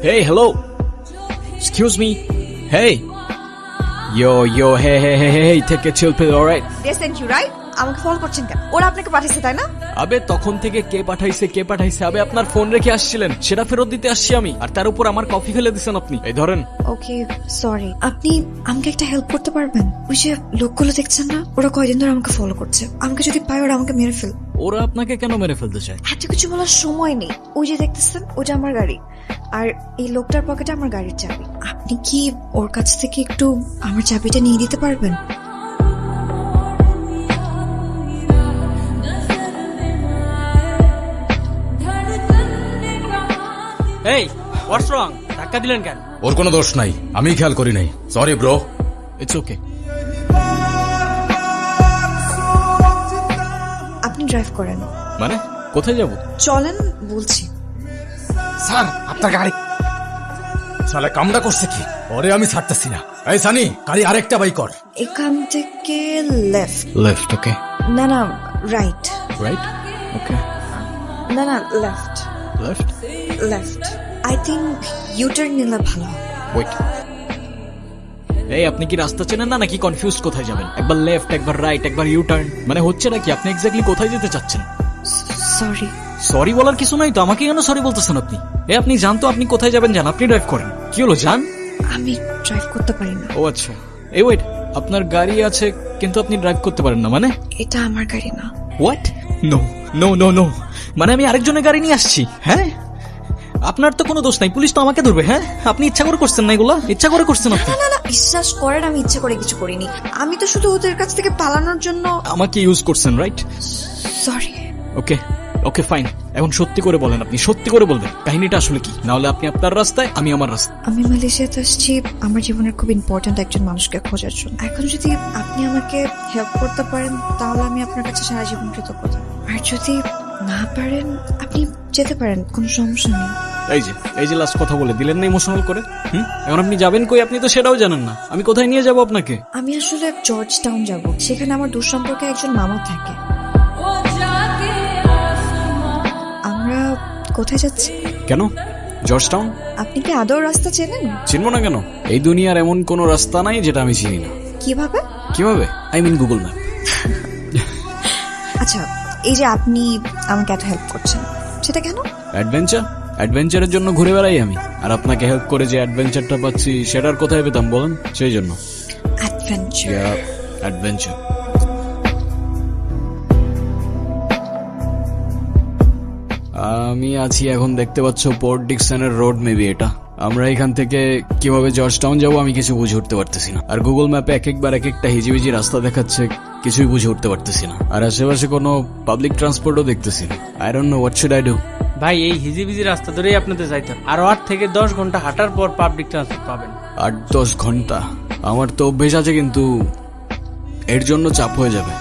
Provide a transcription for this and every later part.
Hey, hello. Excuse me. Hey. Yo, hey, take a chill pill, alright? They sent you, right? আমাকে follow করছেন কেন? ওরা আপনাকে পাঠিয়েছে তাই না? আবে তখন থেকে কে পাঠাইছে আবে আপনার ফোন রেখে আসছিলেন সেটা ফেরত দিতে আসছি আমি, আর তার উপর আমার কফি ফেলে দিছেন আপনি। এই ধরেন। ওকে সরি, আপনি আমাকে একটা হেল্প করতে পারবেন? ওই যে লোকগুলো দেখছেন না, ওরা কয়দিন ধরে আমাকে ফলো করছে। আমাকে যদি পায় ওরা আমাকে মেরে ফেল। ওরা আপনাকে কেন মেরে ফেলতে চায়? এত কিছু বলার সময় নেই। ওই যে দেখতেছেন ওটা আমার গাড়ি, আর এই লোকটার পকেটে আমার গাড়ির চাবি। আপনি কি ওর কাছ থেকে একটু আমার চাবিটা নিয়ে দিতে পারবেন? এই হোয়াটস রং? ধাক্কা দিলেন কেন? ওর কোনো দোষ নাই, আমি খেয়াল করি নাই। Sorry bro. It's okay. আপনি ড্রাইভ করেন? মানে কোথায় যাব? চলেন বলছি। স্যার আপনার গাড়ি সালে কামড়া করছে কি? ওরে আমি ছাড়তেছি না। এই সানি, গাড়ি আরেকটা বাই কর। এখান থেকে লেফট। লেফট, ওকে। না না, রাইট। রাইট, ওকে। না না, left left. Left. I think U turn নিলে ভালো হবে। ওয়েট। এই আপনি কি রাস্তা চেনেন না নাকি কনফিউজ? কোথায় যাবেন? একবার লেফট, একবার রাইট, একবার ইউ টার্ন, মানে হচ্ছে নাকি? আপনি এক্স্যাক্টলি কোথায় যেতে চাচ্ছেন? সরি। সরি বলার কিছু নাই তো, আমাকে কেন সরি বলতেছেন আপনি? আপনি জান তো আপনি কোথায় যাবেন, জান। আপনি ড্রাইভ করেন। কি হলো জান? আমি ড্রাইভ করতে পারি না। ও আচ্ছা। এই ওয়েট, আপনার গাড়ি আছে কিন্তু আপনি ড্রাইভ করতে পারেন না মানে? এটা আমার গাড়ি না। What? No no no no, মানে আমি আরেকজনের গাড়ি নিয়ে আসছি? হ্যাঁ, আপনার তো কোনো দোষ নাই, পুলিশ তো আমাকে ধরবে। হ্যাঁ, আপনি ইচ্ছা করে করছেন না এগুলা? ইচ্ছা করে করছেন আপনি? না না, বিশ্বাস করেন আমি ইচ্ছে করে কিছু করিনি। আমি তো শুধু ওদের কাছ থেকে পালানোর জন্য। আমাকে ইউজ করছেন, রাইট? সরি। ওকে ওকে ফাইন। এখন সত্যি করে বলেন, আপনি সত্যি করে বলবেন কাহিনীটা আসলে কি, না হলে আপনি আপনার রাস্তায়, আমি আমার রাস্তায়। আমি মালয়েশিয়াতে আসছি আমার জীবনের খুব ইম্পর্ট্যান্ট একজন মানুষকে খোঁজার জন্য। এখন যদি আপনি আমাকে হেল্প করতে পারেন তাহলে আমি আপনার কাছে সারা জীবন কৃতজ্ঞ। আর যদি না পারেন আপনি যেতে পারেন, কোনো সমস্যা নেই। এই যে লাস্ট কথা বলে দিলেন না ইমোশনাল করে। এখন আপনি যাবেন কই? আপনি তো সেটাও জানেন না। আমি কোথায় নিয়ে যাব আপনাকে? আমি আসলে জর্জ টাউন যাব, সেখানে আমার দূর সম্পর্কে একজন মামা থাকে। আমরা কোথায় যাচ্ছি? কেন জর্জ টাউন? আপনি কি আদৌ রাস্তা চেনেন? চিনবো না কেন? এই দুনিয়ার এমন কোনো রাস্তা নাই যেটা আমি চিনি না। কিভাবে? কিভাবে? I mean Google map. আচ্ছা, এই যে আপনি আমাকে এত হেল্প করছেন, সেটা কেন? অ্যাডভেঞ্চারের জন্য ঘুরে বেড়াই আমি, আর আপনাকে হেল্প করে যে অ্যাডভেঞ্চারটা পাচ্ছি সেটার কোথায় পেতাম বলেন? সেই জন্য। অ্যাডভেঞ্চার। আমি আছি এখন, দেখতে পাচ্ছ পোর্ট ডিকসনের রোড, মেবি এটা। আমরা এখান থেকে কিভাবে জর্জ টাউন যাবো আমি কিছু বুঝে উঠতে পারতেছি না। আর গুগল ম্যাপে এক একবার এক একটা হিজিবিজি রাস্তা দেখাচ্ছে, কিছুই বুঝে উঠতে পারতেছি না। আর আশেপাশে কোনো পাবলিক ট্রান্সপোর্টও দেখতেছি না। I don't know what should I do. ভাই এই হিজিবিজি রাস্তা ধরেই আপনাদের যাইতে হবে। আরো 8 থেকে 10 ঘন্টা হাঁটার পর পাবলিক ট্রান্সপোর্ট পাবেন। 8-10 ঘন্টা? আমার তো অভ্যেস আছে, কিন্তু এর জন্য চাপ হয়ে যাবে।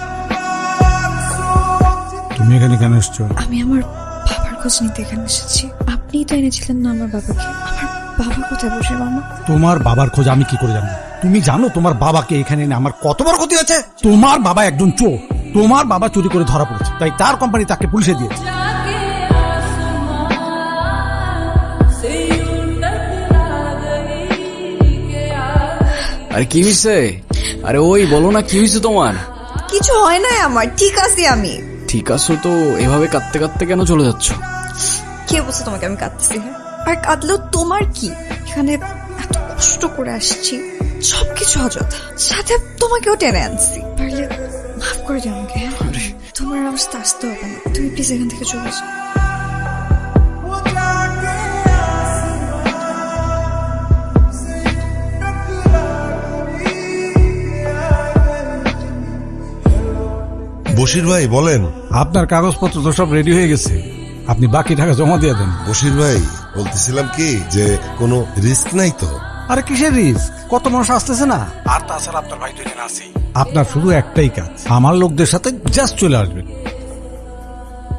তুমি এখানে কেন এসছো? আমি আমার বাবার খোঁজ নিতে এখানে এসেছি। আপনিই তো এনেছিলেন না আমার বাবাকে। আমার বাবা কোথায়? বসে মামা। তোমার বাবার খোঁজ আমি কি করে জানবো? তুমি জানো তোমার বাবাকে এখানে এনে আমার কত বড় ক্ষতি হয়েছে? তোমার বাবা একজন চোর। তোমার বাবা চুরি করে ধরা পড়েছে, তাই তার কোম্পানি তাকে পুলিশে দিয়েছে। আরে কি হয়েছে? আরে ওই বলো না, কি হয়েছে তোমার? কিছু হয় না আমার, ঠিক আছি আমি। ঠিক আছো তো? এভাবে কাঁদতে কাঁদতে কেন চলে যাচ্ছ? কে বলছে তোমাকে আমি কাঁদতেছি? হ্যাঁ, আর কাঁদলেও তোমার কি? এখানে এত কষ্ট করে আসছি, সবকিছু অযথা, সাথে তোমাকেও টেনে আনছি। পারলে মাফ করে দিও আমাকে। হ্যাঁ, তোমার অবস্থা আসতে হবে না, তুমি প্লিজ এখান থেকে চলে যাও। বশির ভাই বলেন। আপনার কাগজপত্র তো সব রেডি হয়ে গেছে, আপনি বাকি টাকা জমা দিয়ে দেন। বশির ভাই বলতেছিলাম কি যে কোনো রিস্ক নাই তো? আরে কিসের রিস্ক? কত মানুষ আসতেছে না। আর তাছাড়া আপনার ভাই তো এখানে আছেই। আপনার শুধু একটাই কাজ, আমার লোকদের সাথে জাস্ট চলে আসবেন।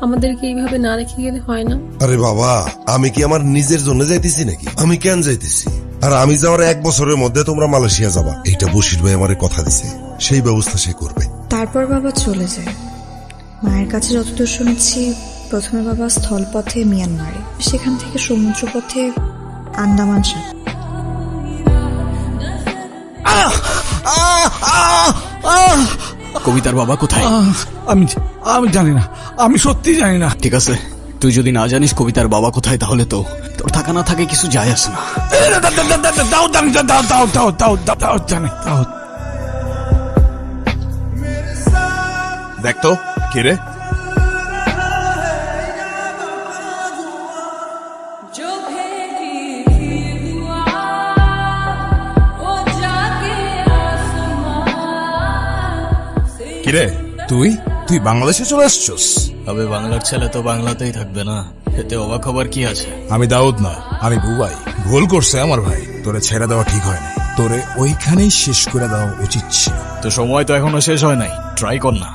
আমাদেরকে এইভাবে না রেখে গেলে হয় না? আরে বাবা, আমি কি আমার নিজের জন্য যাইতেছি নাকি? আমি কেন যাইতেছি? আর আমি যাওয়ার 1 বছরের মধ্যে তোমরা মালয়েশিয়া যাবা, এইটা বশির ভাই আমারে কথা দিছে, সেই ব্যবস্থা সে করবে। তারপর বাবা চলে যায়। মায়ের কাছে যতদূর শুনেছি, প্রথমে বাবা স্থলপথে মিয়ানমারে, সেখান থেকে সমুদ্রপথে আন্দামান সাথ। কবিতার বাবা কোথায়? আমি আমি জানি না, আমি সত্যি জানি না। ঠিক আছে, তুই যদি না জানিস কবিতার বাবা কোথায়, তাহলে তো তোর থাকা না থাকে কিছু যায় আসে না। দাও জানি, দাও দাও দাও দাও দাও দাও জানি, দাও। দেখ তো কে রে? কিরে তুই তুই বাংলাদেশে চলে আসছস? তবে বাংলার ছেলে তো বাংলাতেই থাকবে না, এতে অবাক হবার কি আছে? আমি দাউদ না, আমি বুবাই। ভুল করছে আমার ভাই, তোরে ছেড়ে দেওয়া ঠিক হয় না, তোরে ওইখানেই শেষ করে দেওয়া উচিত ছিল। তো সময় তো এখনো শেষ হয় নাই, ট্রাই কর না।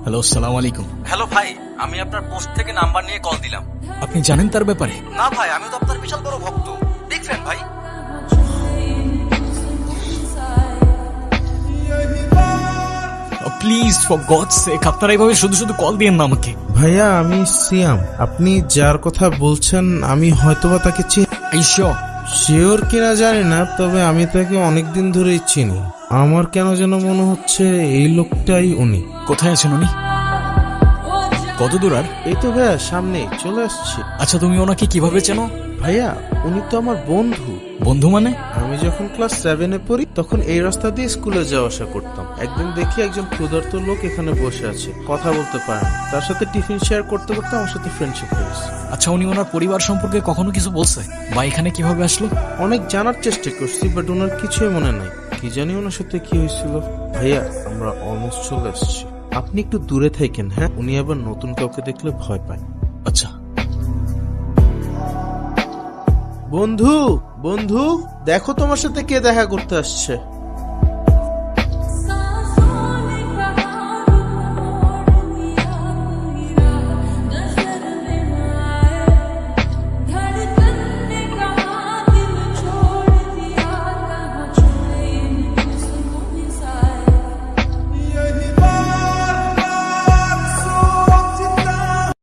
হ্যালো, আসসালামু আলাইকুম। হ্যালো ভাই, আমি আপনার পোস্ট থেকে নাম্বার নিয়ে কল দিলাম। আপনি জানেন তার ব্যাপারে? না ভাই, আমি তো আপনার বিশাল বড় ভক্ত, বিগ ফ্যান ভাই। প্লিজ ফর গডস সেক, আপনারা এইভাবে শুধু শুধু কল দিয়েন না আমাকে। ভাইয়া আমি সিয়াম, আপনি যার কথা বলছেন আমি হয়তোবা তাকে শিওর কিনা জানি না, তবে আমি তাকে অনেকদিন ধরেই চিনি। আমার কেন যেন মনে হচ্ছে এই লোকটাই উনি। কোথায় আছেন উনি? কত দূর আর? এই তো ভাইয়া সামনেই চলে আসছি। আচ্ছা, তুমি ওনাকে কিভাবে চেনো? ভাইয়া উনি তো আমার বন্ধু। বন্ধু মানে? আমি যখন ক্লাস 7-এ পড়ি তখন এই রাস্তা দিয়ে স্কুলে যাওয়া আসা করতাম। একদিন দেখি একজন ক্ষুধার্ত লোক এখানে বসে আছে, কথা বলতে পারে না। তার সাথে টিফিন শেয়ার করতে করতে আমার সাথে ফ্রেন্ডশিপ হয়েছে। আচ্ছা, উনি ওনার পরিবার সম্পর্কে কখনো কিছু বলছে বা এখানে কিভাবে আসলো? অনেক জানার চেষ্টা করছি, বাট ওনার কিছুই মনে নাই। কি জানি ওনার সাথে কি হয়েছিল। ভাইয়া আমরা অলমোস্ট চলে এসেছি, আপনি একটু দূরে থাকেন। হ্যাঁ, উনি আবার নতুন কাউকে দেখলে ভয় পায়। আচ্ছা। বন্ধু বন্ধু দেখো তোমার সাথে কে দেখা করতে আসছে।